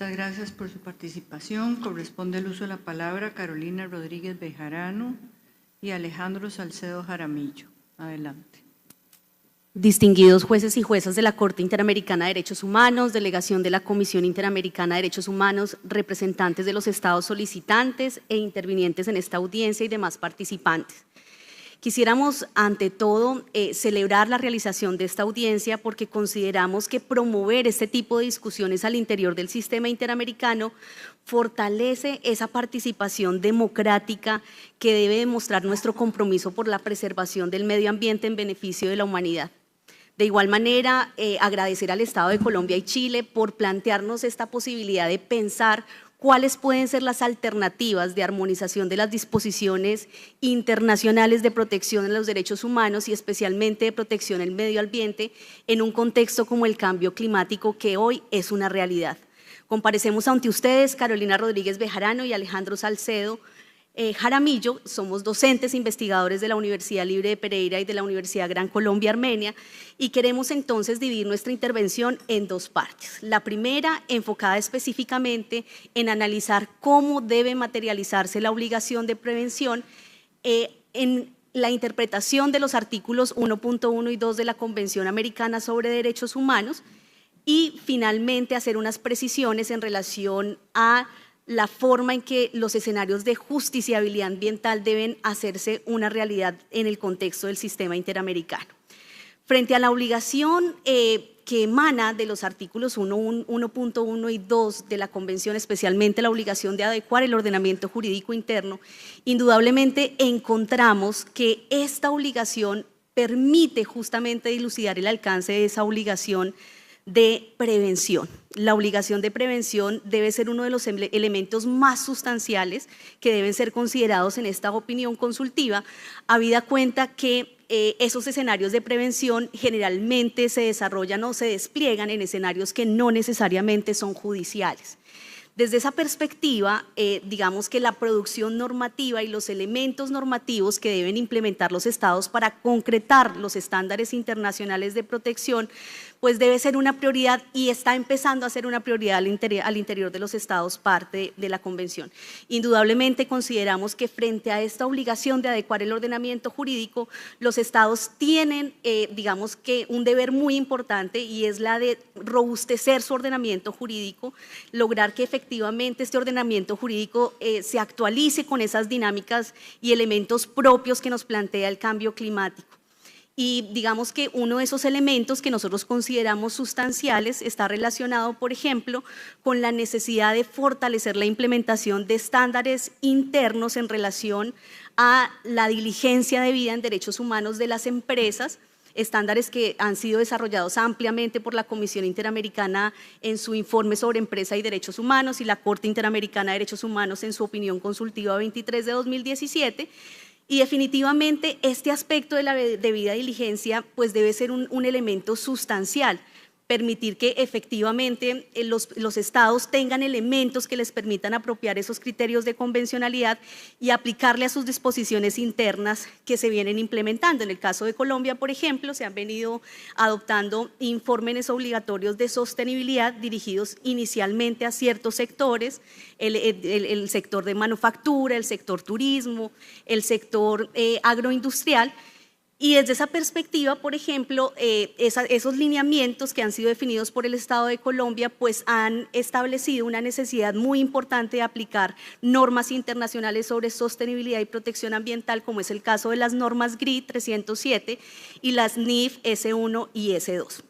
Muchas gracias por su participación. Corresponde el uso de la palabra a Carolina Rodríguez Bejarano y Alejandro Salcedo Jaramillo. Adelante. Distinguidos jueces y juezas de la Corte Interamericana de Derechos Humanos, delegación de la Comisión Interamericana de Derechos Humanos, representantes de los estados solicitantes e intervinientes en esta audiencia y demás participantes. Quisiéramos, ante todo, celebrar la realización de esta audiencia porque consideramos que promover este tipo de discusiones al interior del sistema interamericano fortalece esa participación democrática que debe demostrar nuestro compromiso por la preservación del medio ambiente en beneficio de la humanidad. De igual manera, agradecer al Estado de Colombia y Chile por plantearnos esta posibilidad de pensar cuáles pueden ser las alternativas de armonización de las disposiciones internacionales de protección de los derechos humanos y especialmente de protección del medio ambiente en un contexto como el cambio climático que hoy es una realidad. Comparecemos ante ustedes, Carolina Rodríguez Bejarano y Alejandro Salcedo Jaramillo, somos docentes investigadores de la Universidad Libre de Pereira y de la Universidad Gran Colombia Armenia y queremos entonces dividir nuestra intervención en dos partes. La primera, enfocada específicamente en analizar cómo debe materializarse la obligación de prevención en la interpretación de los artículos 1.1 y 2 de la Convención Americana sobre Derechos Humanos y finalmente hacer unas precisiones en relación a la forma en que los escenarios de justiciabilidad ambiental deben hacerse una realidad en el contexto del sistema interamericano. Frente a la obligación que emana de los artículos 1.1 y 2 de la Convención, especialmente la obligación de adecuar el ordenamiento jurídico interno, indudablemente encontramos que esta obligación permite justamente dilucidar el alcance de esa obligación de prevención. La obligación de prevención debe ser uno de los elementos más sustanciales que deben ser considerados en esta opinión consultiva, habida cuenta que esos escenarios de prevención generalmente se desarrollan o se despliegan en escenarios que no necesariamente son judiciales. Desde esa perspectiva, digamos que la producción normativa y los elementos normativos que deben implementar los estados para concretar los estándares internacionales de protección, pues debe ser una prioridad y está empezando a ser una prioridad al interior de los estados parte de la Convención. Indudablemente consideramos que frente a esta obligación de adecuar el ordenamiento jurídico, los estados tienen, digamos que un deber muy importante y es la de robustecer su ordenamiento jurídico, lograr que efectivamente este ordenamiento jurídico se actualice con esas dinámicas y elementos propios que nos plantea el cambio climático. Y digamos que uno de esos elementos que nosotros consideramos sustanciales está relacionado, por ejemplo, con la necesidad de fortalecer la implementación de estándares internos en relación a la diligencia debida en derechos humanos de las empresas, estándares que han sido desarrollados ampliamente por la Comisión Interamericana en su informe sobre empresa y derechos humanos y la Corte Interamericana de Derechos Humanos en su opinión consultiva 23 de 2017, y definitivamente este aspecto de la debida diligencia pues debe ser un elemento sustancial, permitir que efectivamente los estados tengan elementos que les permitan apropiar esos criterios de convencionalidad y aplicarle a sus disposiciones internas que se vienen implementando. En el caso de Colombia, por ejemplo, se han venido adoptando informes obligatorios de sostenibilidad dirigidos inicialmente a ciertos sectores, el sector de manufactura, el sector turismo, el sector agroindustrial. Y desde esa perspectiva, por ejemplo, esos lineamientos que han sido definidos por el Estado de Colombia pues han establecido una necesidad muy importante de aplicar normas internacionales sobre sostenibilidad y protección ambiental, como es el caso de las normas GRI 307 y las NIF S1 y S2.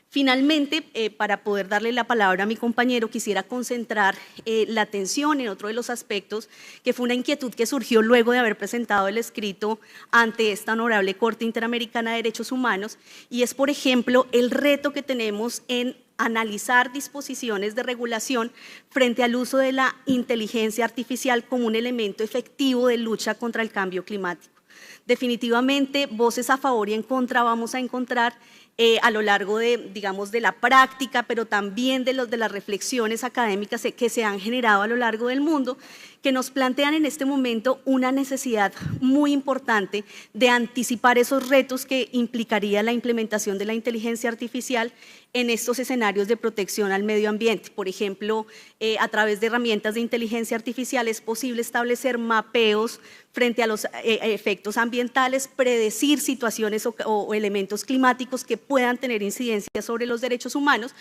Finalmente, para poder darle la palabra a mi compañero, quisiera concentrar la atención en otro de los aspectos que fue una inquietud que surgió luego de haber presentado el escrito ante esta honorable Corte Interamericana de Derechos Humanos y es, por ejemplo, el reto que tenemos en analizar disposiciones de regulación frente al uso de la inteligencia artificial como un elemento efectivo de lucha contra el cambio climático. Definitivamente, voces a favor y en contra vamos a encontrar a lo largo de, digamos, de la práctica, pero también de las reflexiones académicas que se han generado a lo largo del mundo, que nos plantean en este momento una necesidad muy importante de anticipar esos retos que implicaría la implementación de la inteligencia artificial en estos escenarios de protección al medio ambiente. Por ejemplo, a través de herramientas de inteligencia artificial es posible establecer mapeos frente a los efectos ambientales, predecir situaciones o elementos climáticos que puedan tener incidencia sobre los derechos humanos,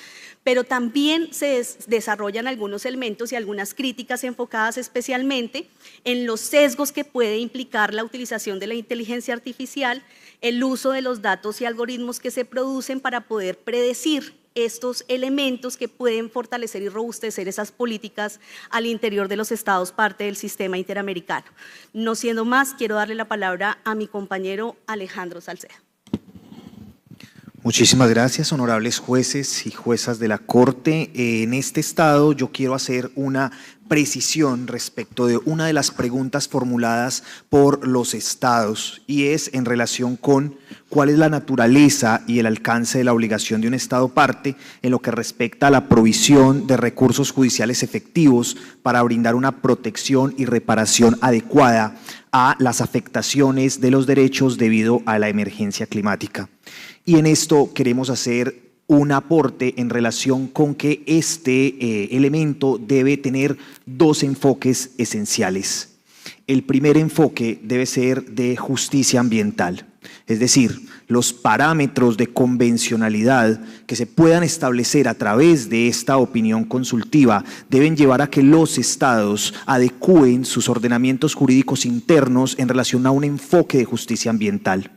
pero también se desarrollan algunos elementos y algunas críticas enfocadas especialmente en los sesgos que puede implicar la utilización de la inteligencia artificial, el uso de los datos y algoritmos que se producen para poder predecir estos elementos que pueden fortalecer y robustecer esas políticas al interior de los estados parte del sistema interamericano. No siendo más, quiero darle la palabra a mi compañero Alejandro Salcedo. Muchísimas gracias, honorables jueces y juezas de la Corte. En este estado yo quiero hacer una precisión respecto de una de las preguntas formuladas por los estados y es en relación con cuál es la naturaleza y el alcance de la obligación de un estado parte en lo que respecta a la provisión de recursos judiciales efectivos para brindar una protección y reparación adecuada a las afectaciones de los derechos debido a la emergencia climática. Y en esto queremos hacer un aporte en relación con que este elemento debe tener dos enfoques esenciales. El primer enfoque debe ser de justicia ambiental, es decir, los parámetros de convencionalidad que se puedan establecer a través de esta opinión consultiva deben llevar a que los estados adecúen sus ordenamientos jurídicos internos en relación a un enfoque de justicia ambiental.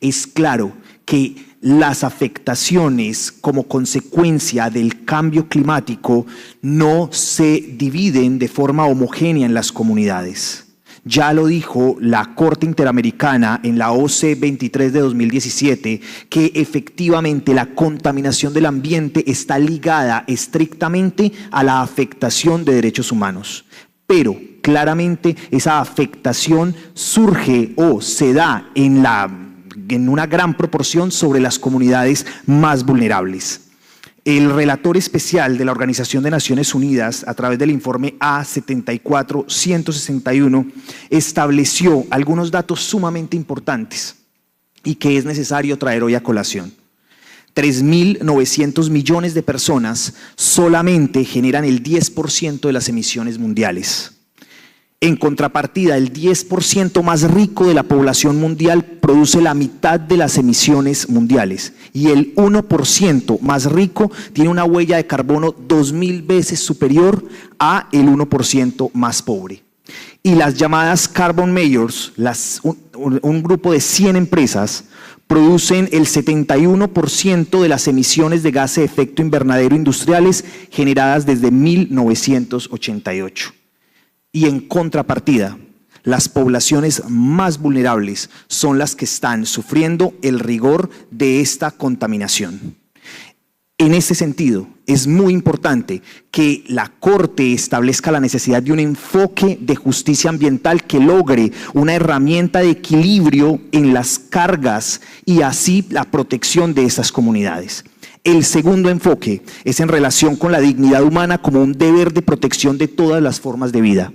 Es claro que las afectaciones como consecuencia del cambio climático no se dividen de forma homogénea en las comunidades. Ya lo dijo la Corte Interamericana en la OC 23 de 2017, que efectivamente la contaminación del ambiente está ligada estrictamente a la afectación de derechos humanos. Pero claramente esa afectación surge o se da en una gran proporción sobre las comunidades más vulnerables. El relator especial de la Organización de Naciones Unidas, a través del informe A74-161, estableció algunos datos sumamente importantes y que es necesario traer hoy a colación. 3.900 millones de personas solamente generan el 10% de las emisiones mundiales. En contrapartida, el 10% más rico de la población mundial produce la mitad de las emisiones mundiales y el 1% más rico tiene una huella de carbono 2.000 veces superior a el 1% más pobre. Y las llamadas Carbon Majors, un grupo de 100 empresas, producen el 71% de las emisiones de gases de efecto invernadero industriales generadas desde 1988. Y en contrapartida, las poblaciones más vulnerables son las que están sufriendo el rigor de esta contaminación. En ese sentido, es muy importante que la Corte establezca la necesidad de un enfoque de justicia ambiental que logre una herramienta de equilibrio en las cargas y así la protección de esas comunidades. El segundo enfoque es en relación con la dignidad humana como un deber de protección de todas las formas de vida.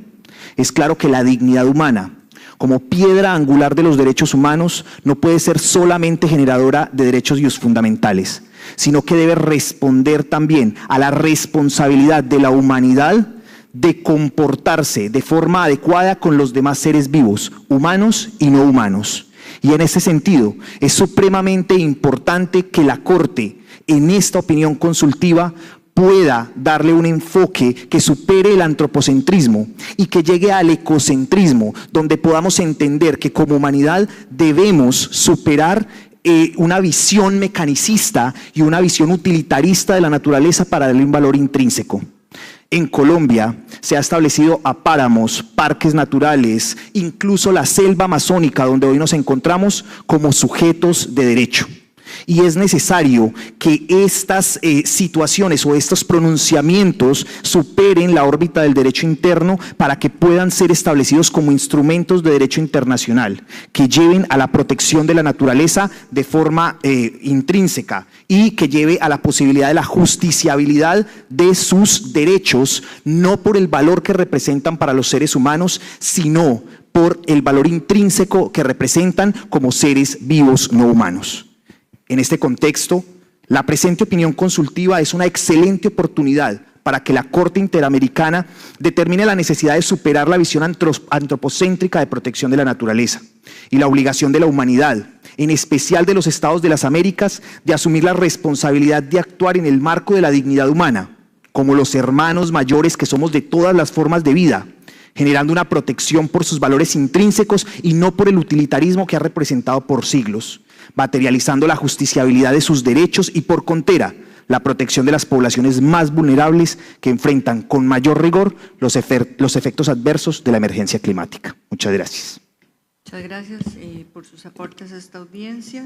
Es claro que la dignidad humana, como piedra angular de los derechos humanos, no puede ser solamente generadora de derechos fundamentales, sino que debe responder también a la responsabilidad de la humanidad de comportarse de forma adecuada con los demás seres vivos, humanos y no humanos. Y en ese sentido, es supremamente importante que la Corte, en esta opinión consultiva, pueda darle un enfoque que supere el antropocentrismo y que llegue al ecocentrismo, donde podamos entender que como humanidad debemos superar una visión mecanicista y una visión utilitarista de la naturaleza para darle un valor intrínseco. En Colombia se ha establecido a páramos, parques naturales, incluso la selva amazónica donde hoy nos encontramos como sujetos de derecho. Y es necesario que estas situaciones o estos pronunciamientos superen la órbita del derecho interno para que puedan ser establecidos como instrumentos de derecho internacional, que lleven a la protección de la naturaleza de forma intrínseca y que lleve a la posibilidad de la justiciabilidad de sus derechos, no por el valor que representan para los seres humanos, sino por el valor intrínseco que representan como seres vivos no humanos. En este contexto, la presente opinión consultiva es una excelente oportunidad para que la Corte Interamericana determine la necesidad de superar la visión antropocéntrica de protección de la naturaleza y la obligación de la humanidad, en especial de los Estados de las Américas, de asumir la responsabilidad de actuar en el marco de la dignidad humana, como los hermanos mayores que somos de todas las formas de vida, generando una protección por sus valores intrínsecos y no por el utilitarismo que ha representado por siglos, materializando la justiciabilidad de sus derechos y por contera la protección de las poblaciones más vulnerables que enfrentan con mayor rigor los efectos adversos de la emergencia climática. Muchas gracias. Muchas gracias por sus aportes a esta audiencia.